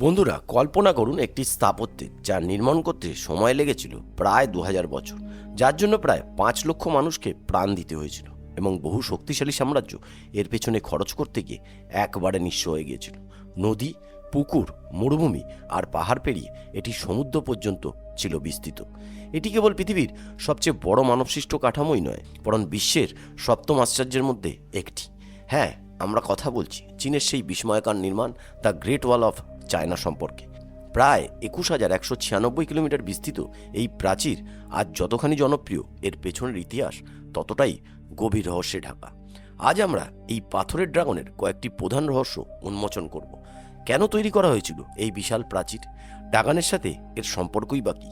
বন্ধুরা, কল্পনা করুন একটি স্থাপত্যের যার নির্মাণ করতে সময় লেগেছিল প্রায় 2000 বছর, যার জন্য প্রায় 5 লক্ষ মানুষকে প্রাণ দিতে হয়েছিল এবং বহু শক্তিশালী সাম্রাজ্য এর পেছনে খরচ করতে গিয়ে একবারে নিঃস্ব হয়ে গিয়েছিল। নদী, পুকুর, মরুভূমি আর পাহাড় পেরিয়ে এটি সমুদ্র পর্যন্ত ছিল বিস্তৃত। এটি কেবল পৃথিবীর সবচেয়ে বড় মানবসৃষ্ট কাঠামোই নয়, বরং বিশ্বের সপ্তম আশ্চর্যের মধ্যে একটি। হ্যাঁ, আমরা কথা বলছি চীনের সেই বিস্ময়কর নির্মাণ the great wall of China সম্পর্কে। প্রায় 21,196 কিলোমিটার বিস্তৃত এই প্রাচীর আজ যতখানি জনপ্রিয়, এর পেছনের ইতিহাস ততটাই গভীর রহস্যে ঢাকা। আজ আমরা এই পাথরের ড্রাগনের কয়েকটি প্রধান রহস্য উন্মোচন করব। কেন তৈরি করা হয়েছিল এই বিশাল প্রাচীর? ড্রাগনের সাথে এর সম্পর্কই বা কী?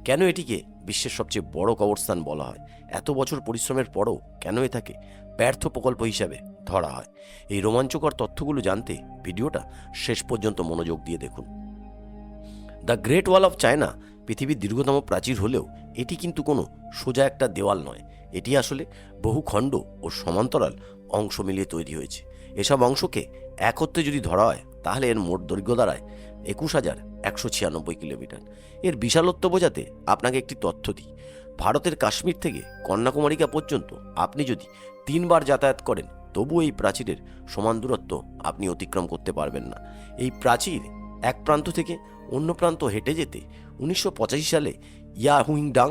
কেন এটিকে বিশ্বের সবচেয়ে বড় কবরস্থান বলা হয়? এত বছর পরিশ্রমের পরও কেন এটাকে ব্যর্থ প্রকল্প হিসাবে ধরা হয়? এই রোমাঞ্চকর তথ্যগুলো জানতে ভিডিওটা শেষ পর্যন্ত মনোযোগ দিয়ে দেখুন। The great wall of China পৃথিবীর দীর্ঘতম প্রাচীর হলেও এটি কিন্তু কোনো সোজা একটা দেওয়াল নয়। এটি আসলে বহু খণ্ড ও সমান্তরাল অংশ মিলিয়ে তৈরি হয়েছে। এসব অংশকে একত্রে যদি ধরা হয় তাহলে এর মোট দৈর্ঘ্য দাঁড়ায় 21,196 কিলোমিটার। এর বিশালত্ব বোঝাতে আপনাকে একটি তথ্য দিই। ভারতের কাশ্মীর থেকে কন্যাকুমারিকা পর্যন্ত আপনি যদি 3 বার যাতায়াত করেন তবু এই প্রাচীরের সমান দূরত্ব আপনি অতিক্রম করতে পারবেন না। এই প্রাচীর এক প্রান্ত থেকে অন্য প্রান্ত হেঁটে যেতে 1985 সালে ইয়া হুইংডাং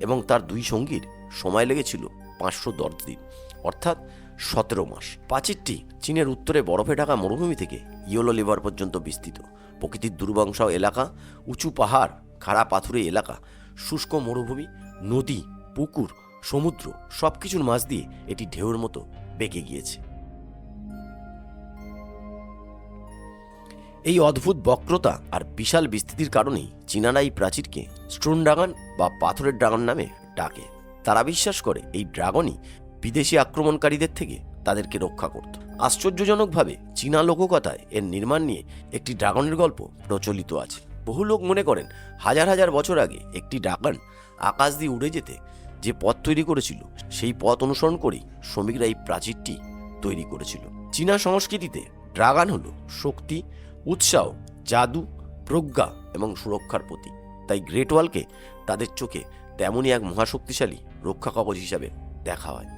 এবং তার 2 সঙ্গীর সময় লেগেছিল 510 দিন, অর্থাৎ 17 মাস। প্রাচীরটি চীনের উত্তরে বরফে ঢাকা মরুভূমি থেকে ইয়েলো লিভার পর্যন্ত বিস্তৃত। প্রকৃতির দুর্বংশ এলাকা, উঁচু পাহাড়, খাড়া পাথুরে এলাকা, শুষ্ক মরুভূমি, নদী, পুকুর, সমুদ্র সবকিছুর মাঝ দিয়ে এটি ঢেউয়ের মতো বেঁকে গিয়েছে। এই অদ্ভুত বক্রতা আর বিশাল বিস্তৃতির কারণেই চীনারা এই প্রাচীরকে স্টোন ড্রাগন বা পাথরের ড্রাগন নামে ডাকে। তারা বিশ্বাস করে এই ড্রাগনই বিদেশি আক্রমণকারীদের থেকে তাদেরকে রক্ষা করত। আশ্চর্যজনকভাবে চীনা লোককথায় এর নির্মাণ নিয়ে একটি ড্রাগনের গল্প প্রচলিত আছে। বহু লোক মনে করেন হাজার হাজার বছর আগে একটি ড্রাগন আকাশ দিয়ে উড়ে যেতে যে পথ তৈরি করেছিল, সেই পথ অনুসরণ করেই শ্রমিকরা এই প্রাচীরটি তৈরি করেছিল। চীনা সংস্কৃতিতে ড্রাগন হলো শক্তি, উৎসাহ, জাদু, প্রজ্ঞা এবং সুরক্ষার প্রতীক। তাই গ্রেট ওয়ালকে তাদের চোখে তেমনই এক মহাশক্তিশালী রক্ষা কবচ হিসাবে দেখা হয়।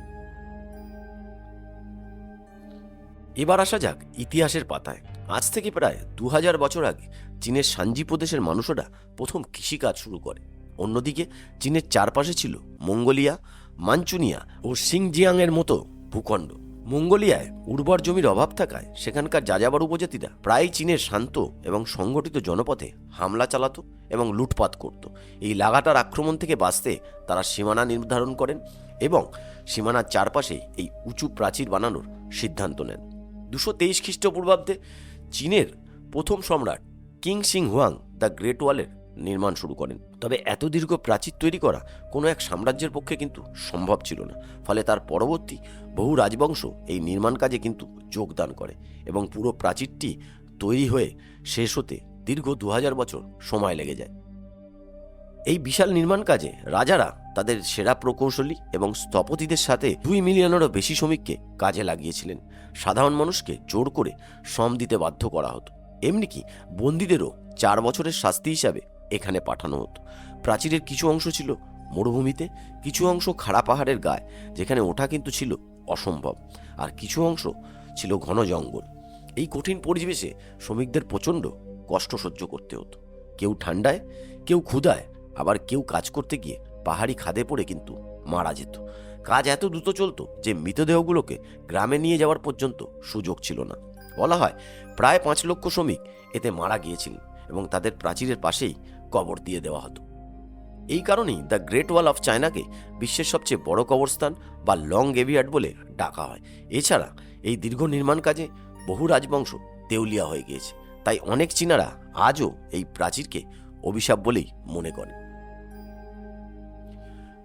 এবার আসা যাক ইতিহাসের পাতায়। আজ থেকে প্রায় 2000 বছর আগে চীনের সানজি প্রদেশের মানুষেরা প্রথম কৃষিকাজ শুরু করে। অন্যদিকে চীনের চারপাশে ছিল মঙ্গোলিয়া, মাঞ্চুনিয়া ও সিংজিয়াংয়ের মতো ভূখণ্ড। মঙ্গোলিয়ায় উর্বর জমির অভাব থাকায় সেখানকার যাযাবর উপজাতিরা প্রায় চীনের শান্ত এবং সংগঠিত জনপথে হামলা চালাতো এবং লুটপাট করত। এই লাগাতার আক্রমণ থেকে বাঁচতে তারা সীমানা নির্ধারণ করেন এবং সীমানার চারপাশে এই উঁচু প্রাচীর বানানোর সিদ্ধান্ত নেন। 223 খ্রিস্টপূর্বাব্দে চীনের প্রথম সম্রাট king Singh Huang the great ওয়ালের নির্মাণ শুরু করেন। তবে এত দীর্ঘ প্রাচীর তৈরি করা কোনো এক সাম্রাজ্যের পক্ষে কিন্তু সম্ভব ছিল না। ফলে তার পরবর্তী বহু রাজবংশ এই নির্মাণ কাজে কিন্তু যোগদান করে এবং পুরো প্রাচীরটি তৈরি হয়ে শেষ হতে দীর্ঘ 2000 বছর সময় লেগে যায়। এই বিশাল নির্মাণ কাজে রাজারা তাদের সেরা প্রকৌশলী এবং স্থপতিদের সাথে 2 মিলিয়নেরও বেশি শ্রমিককে কাজে লাগিয়েছিলেন। সাধারণ মানুষকে জোর করে শ্রম দিতে বাধ্য করা হতো। এমনকি বন্দীদেরও 4 বছরের শাস্তি হিসাবে এখানে পাঠানো হতো। প্রাচীরের কিছু অংশ ছিল মরুভূমিতে, কিছু অংশ খাড়া পাহাড়ের গায়ে যেখানে ওঠা কিন্তু ছিল অসম্ভব, আর কিছু অংশ ছিল ঘন জঙ্গল। এই কঠিন পরিবেশে শ্রমিকদের প্রচণ্ড কষ্ট সহ্য করতে হতো। কেউ ঠান্ডায়, কেউ ক্ষুধায়, আবার কেউ কাজ করতে গিয়ে পাহাড়ি খাদে পড়ে কিন্তু মারা যেত। কাজ এত দ্রুত চলত যে মৃতদেহগুলোকে গ্রামে নিয়ে যাওয়ার পর্যন্ত সুযোগ ছিল না। বলা হয় প্রায় 5 লক্ষ শ্রমিক এতে মারা গিয়েছিলেন এবং তাদের প্রাচীরের পাশেই কবর দিয়ে দেওয়া হতো। এই কারণেই দ্য গ্রেট ওয়াল অফ চায়নাকে বিশ্বের সবচেয়ে বড় কবরস্থান বা লং গ্রেভিয়ার্ড বলে ডাকা হয়। এছাড়া এই দীর্ঘ নির্মাণ কাজে বহু রাজবংশ দেউলিয়া হয়ে গিয়েছে। তাই অনেক চীনারা আজও এই প্রাচীরকে অভিশাপ বলেই মনে করে।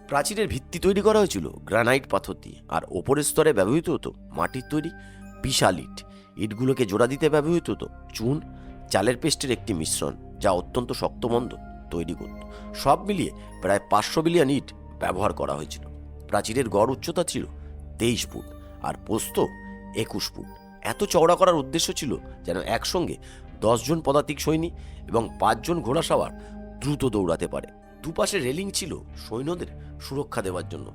প্রাচীরের ভিত্তি তৈরি করা হয়েছিল গ্রানাইট পাথর দিয়ে, আর ওপরের স্তরে ব্যবহৃত হতো মাটির তৈরি বিশাল ইট। ইটগুলোকে জোড়া দিতে ব্যবহৃত হতো চুন, চালের পেস্টের একটি মিশ্রণ যা অত্যন্ত শক্তমন্দ তৈরি করত। সব মিলিয়ে প্রায় 500 বিলিয়ন ইট ব্যবহার করা হয়েছিল। প্রাচীরের গড় উচ্চতা ছিল 23 ফুট আর প্রস্থ 21 ফুট। এত চওড়া করার উদ্দেশ্য ছিল যেন একসঙ্গে 10 জন পদাতিক সৈনিক এবং 5 জন ঘোড়া সওয়ার দ্রুত দৌড়াতে পারে। দুপাশে রেলিং ছিল সৈন্যদের সুরক্ষা দেওয়ার জন্য।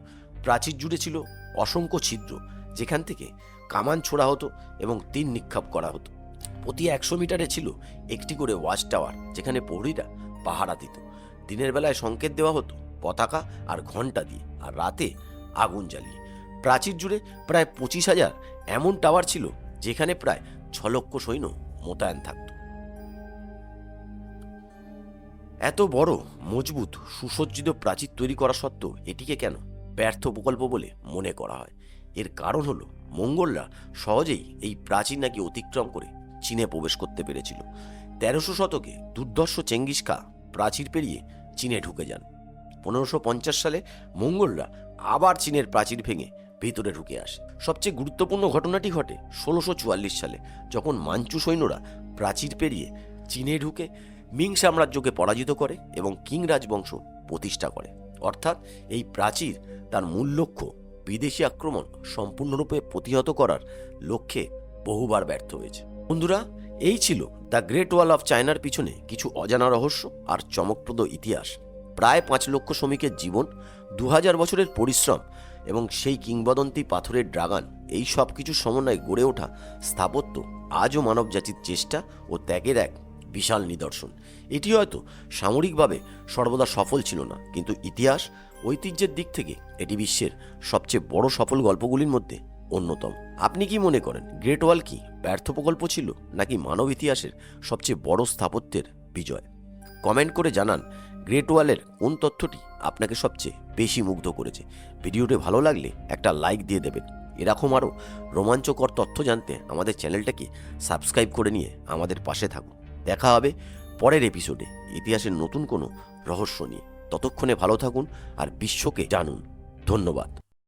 প্রাচীর জুড়ে ছিল অসংখ্য ছিদ্র, যেখান থেকে কামান ছোড়া হতো এবং তীর নিক্ষেপ করা হতো। প্রতি 100 মিটারে ছিল একটি করে ওয়াচ টাওয়ার, যেখানে প্রহরীরা পাহারা দিত। দিনের বেলায় সংকেত দেওয়া হতো পতাকা আর ঘণ্টা দিয়ে, আর রাতে আগুন জ্বালিয়ে। প্রাচীর জুড়ে প্রায় 25,000 এমন টাওয়ার ছিল যেখানে প্রায় 6 লক্ষ সৈন্য মোতায়েন থাকত। এত বড়, মজবুত, সুসজ্জিত প্রাচীর তৈরি করা সত্ত্বেও এটিকে কেন ব্যর্থ প্রকল্প বলে মনে করা হয়? এর কারণ হলো মঙ্গোলরা সহজেই এই প্রাচীর নাকি অতিক্রম করে চীনে প্রবেশ করতে পেরেছিল। 1300 শতকে দুর্ধর্ষ চেঙ্গিস খা প্রাচীর পেরিয়ে চীনে ঢুকে যান। 1550 সালে মঙ্গোলরা আবার চীনের প্রাচীর ভেঙে ভিতরে ঢুকে আসে। সবচেয়ে গুরুত্বপূর্ণ ঘটনাটি ঘটে 1644 সালে, যখন মাঞ্চু সৈন্যরা প্রাচীর পেরিয়ে চীনে ঢুকে মিং সাম্রাজ্যকে পরাজিত করে এবং কিং রাজবংশ প্রতিষ্ঠা করে। অর্থাৎ এই প্রাচীর তার মূল লক্ষ্য, বিদেশি আক্রমণ সম্পূর্ণরূপে প্রতিহত করার লক্ষ্যে বহুবার ব্যর্থ হয়েছে। বন্ধুরা, এই ছিল দ্য গ্রেট ওয়াল অফ চায়নার পিছনে কিছু অজানা রহস্য আর চমকপ্রদ ইতিহাস। প্রায় 5 লক্ষ শ্রমিকের জীবন, 2000 বছরের পরিশ্রম এবং সেই কিংবদন্তি পাথরের ড্রাগন, এই সব কিছুর সমন্বয়ে গড়ে ওঠা স্থাপত্য আজও মানবজাতির চেষ্টা ও ত্যাগের এক বিশাল নিদর্শন। এটি হয়তো সামরিকভাবে সর্বদা সফল ছিল না, কিন্তু ইতিহাস ঐতিহ্যের দিক থেকে এটি বিশ্বের সবচেয়ে বড় সফল গল্পগুলির মধ্যে অন্যতম। আপনি কি মনে করেন, গ্রেট ওয়াল কি ব্যর্থ প্রকল্প ছিল, নাকি মানব ইতিহাসের সবচেয়ে বড় স্থাপত্যের বিজয়? কমেন্ট করে জানান গ্রেট ওয়ালের কোন তথ্যটি আপনাকে সবচেয়ে বেশি মুগ্ধ করেছে। ভিডিওটি ভালো লাগলে একটা লাইক দিয়ে দেবেন। এরকম আরও রোমাঞ্চকর তথ্য জানতে আমাদের চ্যানেলটাকে সাবস্ক্রাইব করে নিয়ে আমাদের পাশে থাকুন। দেখা হবে পরের এপিসোডে ইতিহাসের নতুন কোনো রহস্য নিয়ে। ততক্ষণে ভালো থাকুন আর বিশ্বকে জানুন। ধন্যবাদ।